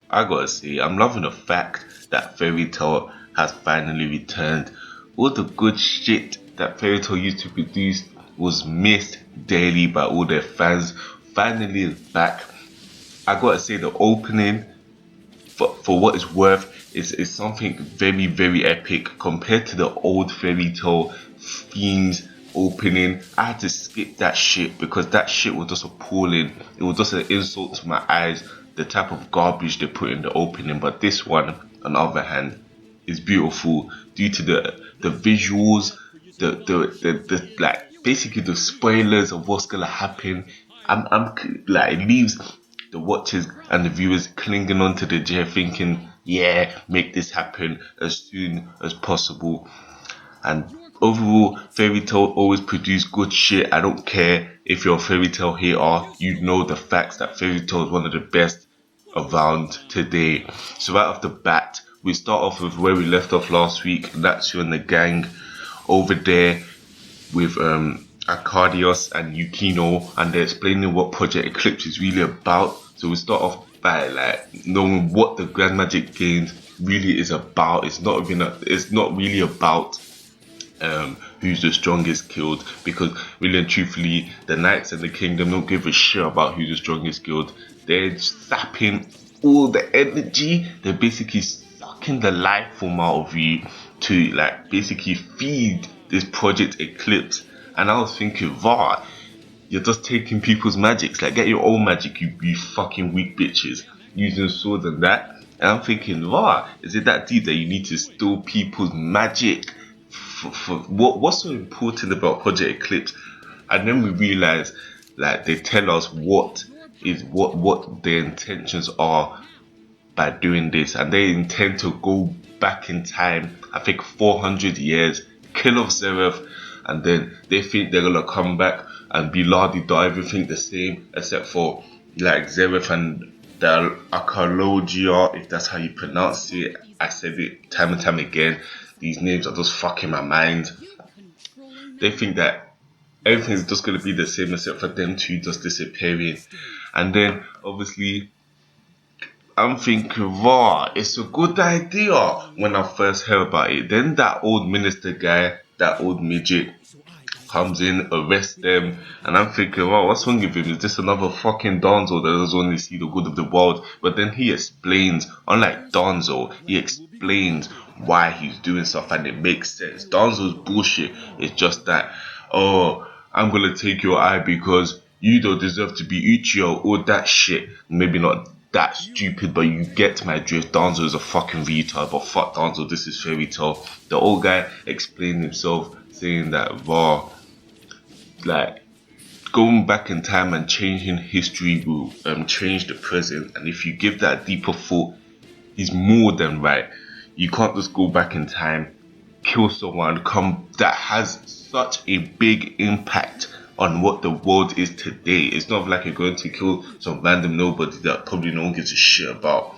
I gotta say, I'm loving the fact that Fairy Tail has finally returned. All the good shit that Fairy Tail used to produce was missed daily by all their fans. Finally is back. I gotta say, the opening, for what it's worth, is something very, very epic compared to the old Fairy Tail themes opening. I had to skip that shit because that shit was just appalling. It was just an insult to my eyes, the type of garbage they put in the opening. But this one, on the other hand, is beautiful due to the visuals, the like basically the spoilers of what's gonna happen. I'm like, it leaves the watchers and the viewers clinging onto the chair thinking, yeah, make this happen as soon as possible. And overall, Fairy Tail always produce good shit. I don't care if you're a Fairy Tail hater, you know the facts that Fairy Tail is one of the best around today. So right off the bat, we start off with where we left off last week, and that's you and the gang over there with Arcadios and Yukino, and they're explaining what Project Eclipse is really about. So we start off by like knowing what the Grand Magic Games really is about. It's not really about who's the strongest guild, because really and truthfully, the Knights and the Kingdom don't give a shit about who's the strongest guild. They're sapping all the energy. They're basically sucking the life form out of you to like basically feed this Project Eclipse. And I was thinking, Var, you're just taking people's magics. Like, get your own magic, you fucking weak bitches, using swords and that. And I'm thinking, Var, is it that deep that you need to steal people's magic? For what's so important about Project Eclipse? And then we realize, like, they tell us what their intentions are by doing this, and they intend to go back in time, I think 400 years, kill off Zeref, and then they think they're gonna come back and be la-di-da, everything the same except for like Zeref and the Akalogia, if that's how you pronounce it. I said it time and time again. These names are just fucking my mind. They think that everything's just gonna be the same except for them two just disappearing. And then obviously I'm thinking, wow, it's a good idea when I first heard about it. Then that old minister guy, that old midget, comes in, arrests them, and I'm thinking, wow, what's wrong with him? Is this another fucking Donzo that doesn't only see the good of the world? But then he explains, unlike Donzo, he explains why he's doing stuff and it makes sense. Donzo's bullshit is just that, oh, I'm gonna take your eye because you don't deserve to be Uchiho, or that shit. Maybe not that stupid, but you get my drift. Donzo is a fucking retard, but fuck Donzo, this is Fairy Tail. The old guy explained himself, saying that, wow, like, going back in time and changing history will change the present, and if you give that deeper thought, he's more than right. You can't just go back in time, kill someone that has such a big impact on what the world is today. It's not like you're going to kill some random nobody that probably no one gives a shit about.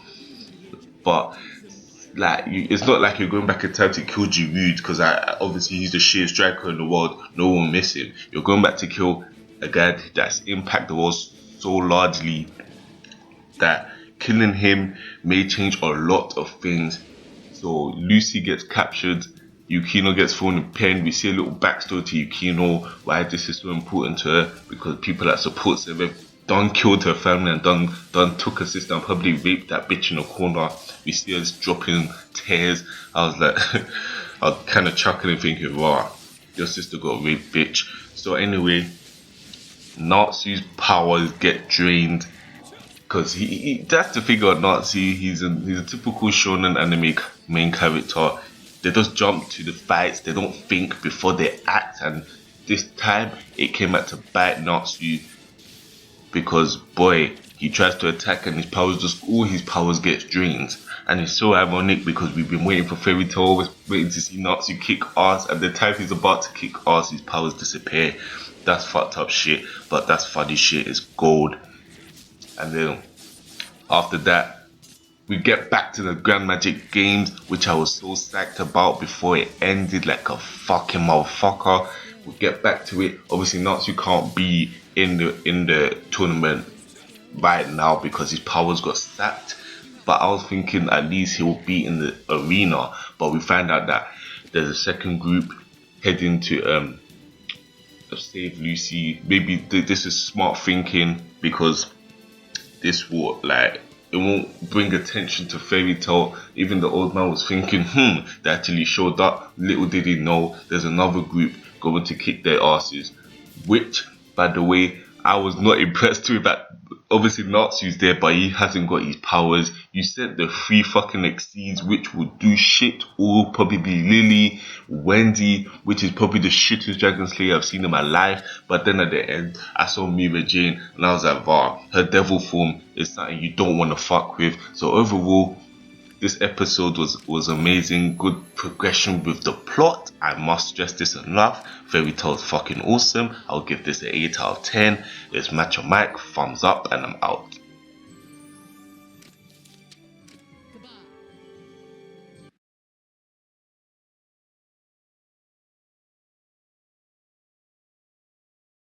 But like, it's not like you're going back in time to kill Giroud, because obviously he's the shittest striker in the world. No one miss him. You're going back to kill a guy that's impacted the world so largely that killing him may change a lot of things. So Lucy gets captured, Yukino gets thrown in pen. We see a little backstory to Yukino, why this is so important to her, because people that support Zeref done killed her family and done took her sister and probably raped that bitch in the corner. We see us dropping tears. I was like, I was kind of chuckling thinking, wow, your sister got raped, bitch. So anyway, Natsu's powers get drained, because he that's the figure of Natsu. He's a typical shonen anime main character. They just jump to the fights. They don't think before they act. And this time, it came out to bite Natsu, because boy, he tries to attack and all his powers get drained. And it's so ironic because we've been waiting for Fairy Tail, always waiting to see Natsu kick ass, and the time he's about to kick ass, his powers disappear. That's fucked up shit, but that's funny shit. It's gold. And then after that, we get back to the Grand Magic Games, which I was so psyched about before it ended like a fucking motherfucker. We'll get back to it. Obviously, Natsu can't be in the tournament right now because his powers got sapped. but I was thinking at least he'll be in the arena. But we find out that there's a second group heading to save Lucy. Maybe this is smart thinking, because this will, like, it won't bring attention to Fairy Tail. Even the old man was thinking, they actually showed up. Little did he know there's another group going to kick their asses. Which, by the way, I was not impressed with. That obviously Natsu's there, but he hasn't got his powers. You sent the 3 fucking Exceeds, which will do shit. Or probably be Lily, Wendy, which is probably the shittest Dragon Slayer I've seen in my life. But then at the end, I saw Mira Jane, and I was like, wow, her devil form is something you don't want to fuck with. So overall, this episode was amazing. Good progression with the plot. I must stress this enough. Fairy Tail is fucking awesome. I'll give this an 8 out of 10. It's Macho Mike. Thumbs up, and I'm out.